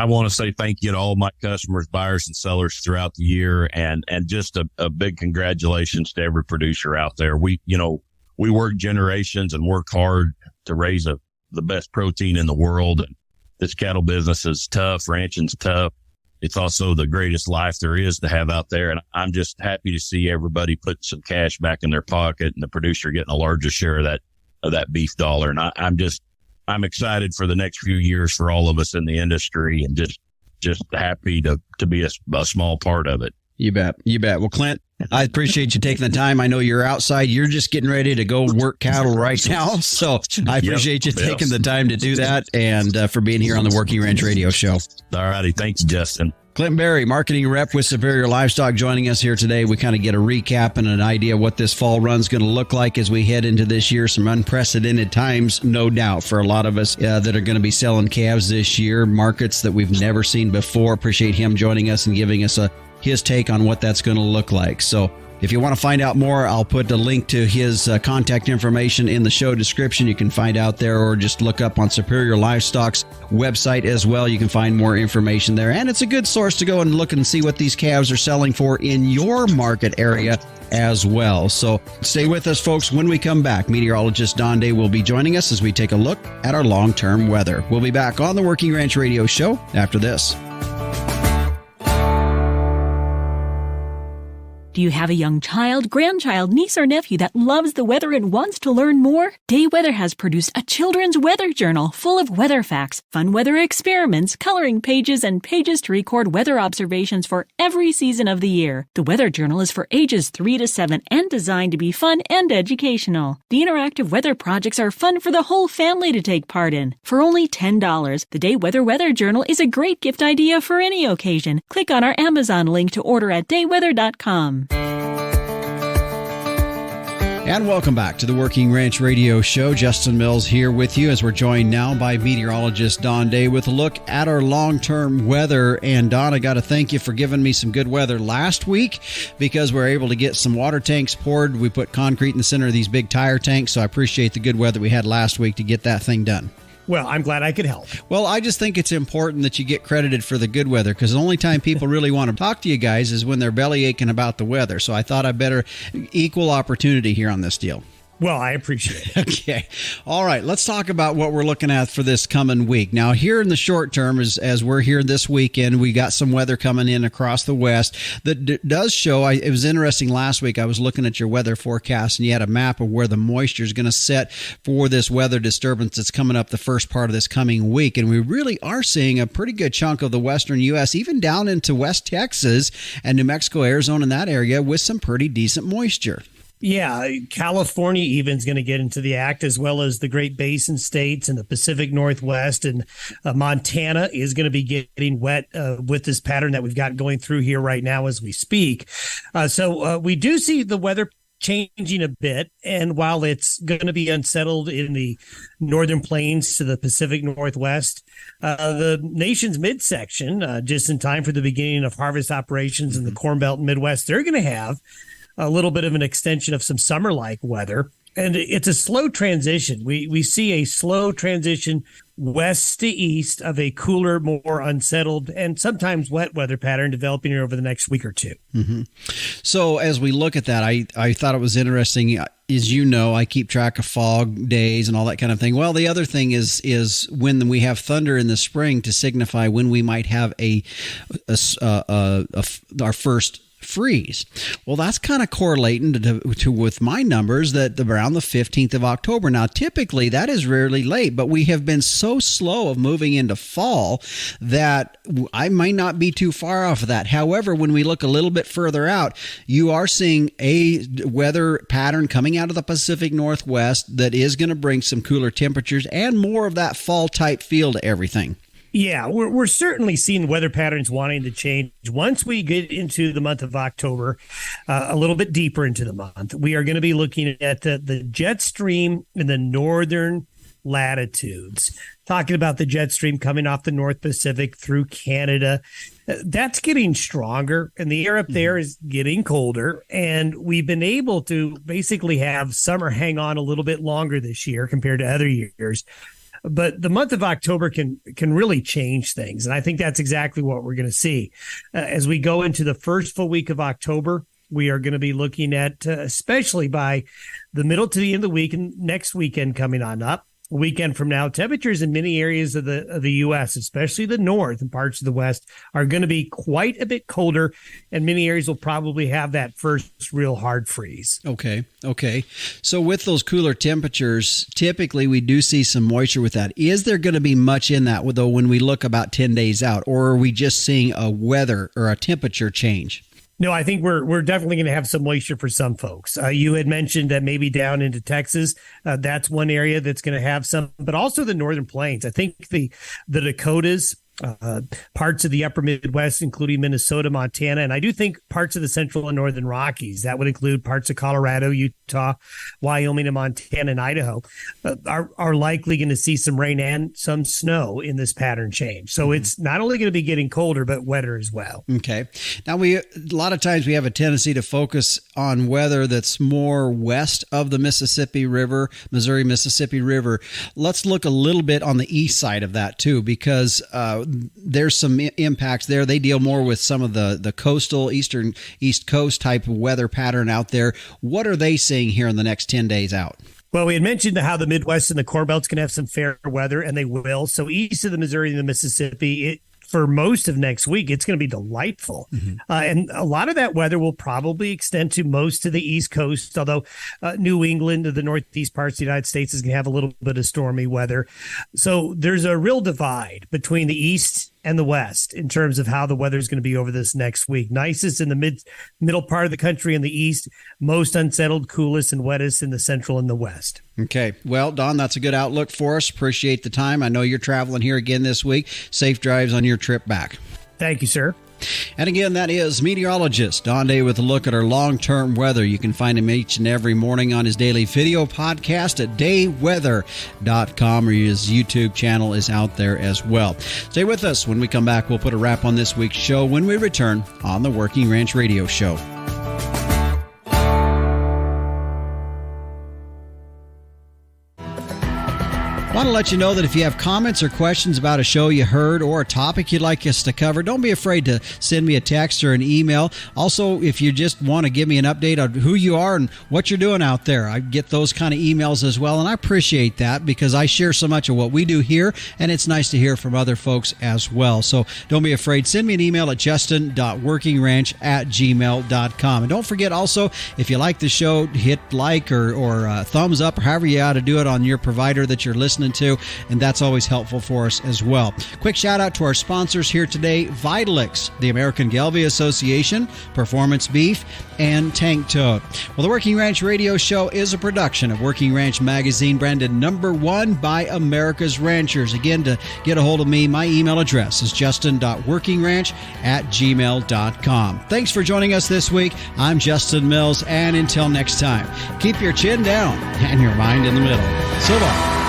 Speaker 2: want to say thank you to all my customers, buyers, and sellers throughout the year, and just a big congratulations to every producer out there. We work generations and work hard to raise the best protein in the world. And this cattle business is tough. Ranching's tough. It's also the greatest life there is to have out there. And I'm just happy to see everybody put some cash back in their pocket and the producer getting a larger share of that beef dollar. And I'm excited for the next few years for all of us in the industry, and just happy to be a small part of it.
Speaker 1: You bet. Well, Clint, I appreciate you taking the time. I know you're outside. You're just getting ready to go work cattle right now. So I appreciate you taking the time to do that, and for being here on the Working Ranch Radio Show.
Speaker 2: All righty. Thanks, Justin.
Speaker 1: Clint Berry, marketing rep with Superior Livestock, joining us here today. We kind of get a recap and an idea what this fall run's going to look like as we head into this year. Some unprecedented times, no doubt, for a lot of us that are going to be selling calves this year. Markets that we've never seen before. Appreciate him joining us and giving us his take on what that's going to look like. So if you want to find out more, I'll put a link to his contact information in the show description. You can find out there, or just look up on Superior Livestock's website as well. You can find more information there. And it's a good source to go and look and see what these calves are selling for in your market area as well. So stay with us, folks. When we come back, meteorologist Don Day will be joining us as we take a look at our long-term weather. We'll be back on the Working Ranch Radio Show after this.
Speaker 7: Do you have a young child, grandchild, niece, or nephew that loves the weather and wants to learn more? Day Weather has produced a children's weather journal full of weather facts, fun weather experiments, coloring pages, and pages to record weather observations for every season of the year. The weather journal is for ages 3 to 7 and designed to be fun and educational. The interactive weather projects are fun for the whole family to take part in. For only $10, the Day Weather Journal is a great gift idea for any occasion. Click on our Amazon link to order at dayweather.com.
Speaker 1: And welcome back to the Working Ranch Radio Show. Justin Mills here with you as we're joined now by meteorologist Don Day with a look at our long-term weather. And Don, I got to thank you for giving me some good weather last week, because we're able to get some water tanks poured. We put concrete in the center of these big tire tanks, so I appreciate the good weather we had last week to get that thing done.
Speaker 8: Well, I'm glad I could help.
Speaker 1: Well, I just think it's important that you get credited for the good weather, because the only time people really want to talk to you guys is when they're belly aching about the weather. So I thought I'd better equal opportunity here on this deal.
Speaker 8: Well, I appreciate it.
Speaker 1: Okay. All right. Let's talk about what we're looking at for this coming week. Now, here in the short term, as we're here this weekend, we got some weather coming in across the west that does show. It was interesting last week. I was looking at your weather forecast, and you had a map of where the moisture is going to set for this weather disturbance that's coming up the first part of this coming week. And we really are seeing a pretty good chunk of the western U.S., even down into West Texas and New Mexico, Arizona, in that area, with some pretty decent moisture.
Speaker 8: Yeah, California even is going to get into the act, as well as the Great Basin states and the Pacific Northwest, and Montana is going to be getting wet with this pattern that we've got going through here right now as we speak. So we do see the weather changing a bit, and while it's going to be unsettled in the northern plains to the Pacific Northwest, the nation's midsection, just in time for the beginning of harvest operations in the Corn Belt and Midwest, they're going to have a little bit of an extension of some summer-like weather. And it's a slow transition. We see a slow transition west to east of a cooler, more unsettled, and sometimes wet weather pattern developing here over the next week or two.
Speaker 1: Mm-hmm. So as we look at that, I thought it was interesting. As you know, I keep track of fog days and all that kind of thing. Well, the other thing is when we have thunder in the spring to signify when we might have our first freeze. Well, that's kind of correlating to with my numbers that around the 15th of October. Now, typically that is rarely late, but we have been so slow of moving into fall that I might not be too far off of that. However, when we look a little bit further out, you are seeing a weather pattern coming out of the Pacific Northwest that is going to bring some cooler temperatures and more of that fall type feel to everything.
Speaker 8: Yeah, we're certainly seeing weather patterns wanting to change. Once we get into the month of October, a little bit deeper into the month, we are going to be looking at the jet stream in the northern latitudes. Talking about the jet stream coming off the North Pacific through Canada. That's getting stronger, and the air up there is getting colder, and we've been able to basically have summer hang on a little bit longer this year compared to other years. But the month of October can really change things. And I think that's exactly what we're going to see. As we go into the first full week of October, we are going to be looking at, especially by the middle to the end of the week and next weekend coming on up, a weekend from now, temperatures in many areas of the U.S., especially the north and parts of the west, are going to be quite a bit colder, and many areas will probably have that first real hard freeze.
Speaker 1: Okay. So with those cooler temperatures, typically we do see some moisture with that. Is there going to be much in that, though, when we look about 10 days out, or are we just seeing a weather or a temperature change?
Speaker 8: No, I think we're definitely going to have some moisture for some folks. You had mentioned that maybe down into Texas, that's one area that's going to have some, but also the northern plains. I think the Dakotas, parts of the upper Midwest, including Minnesota, Montana, and I do think parts of the central and northern Rockies. That would include parts of Colorado, Utah, Wyoming, and Montana and Idaho are likely going to see some rain and some snow in this pattern change. So it's not only going to be getting colder, but wetter as well.
Speaker 1: Okay. Now, a lot of times we have a tendency to focus on weather that's more west of the Mississippi River, Missouri-Mississippi River. Let's look a little bit on the east side of that too, because there's some impacts there. They deal more with some of the coastal East Coast type of weather pattern out there. What are they seeing here in the next 10 days out?
Speaker 8: Well, we had mentioned how the Midwest and the Corn Belt's going to have some fair weather, and they will. So east of the Missouri and the Mississippi, for most of next week, it's going to be delightful. And a lot of that weather will probably extend to most of the East Coast, although New England, the northeast parts of the United States, is going to have a little bit of stormy weather. So there's a real divide between the East and the West in terms of how the weather is going to be over this next week. Nicest in the middle part of the country in the East, most unsettled, coolest, and wettest in the Central and the West.
Speaker 1: Okay. Well, Don, that's a good outlook for us. Appreciate the time. I know you're traveling here again this week. Safe drives on your trip back.
Speaker 8: Thank you, sir.
Speaker 1: And again, that is meteorologist Don Day with a look at our long-term weather. You can find him each and every morning on his daily video podcast at dayweather.com, or his YouTube channel is out there as well. Stay with us. When we come back, we'll put a wrap on this week's show when we return on the Working Ranch Radio Show. I want to let you know that if you have comments or questions about a show you heard or a topic you'd like us to cover, don't be afraid to send me a text or an email. Also, if you just want to give me an update on who you are and what you're doing out there, I get those kind of emails as well, and I appreciate that because I share so much of what we do here, and it's nice to hear from other folks as well. So don't be afraid. Send me an email at justin.workingranch@gmail.com. And don't forget also, if you like the show, hit like or thumbs up or however you ought to do it on your provider that you're listening to, and that's always helpful for us as well. Quick shout out to our sponsors here today: Vitalix, the American Gelbvieh Association, Performance Beef, and Tank Toad. Well, the Working Ranch Radio Show is a production of Working Ranch Magazine, branded #1 by America's Ranchers. Again, to get a hold of me, my email address is justin.workingranch@gmail.com. Thanks for joining us this week. I'm Justin Mills, and until next time, keep your chin down and your mind in the middle. So long.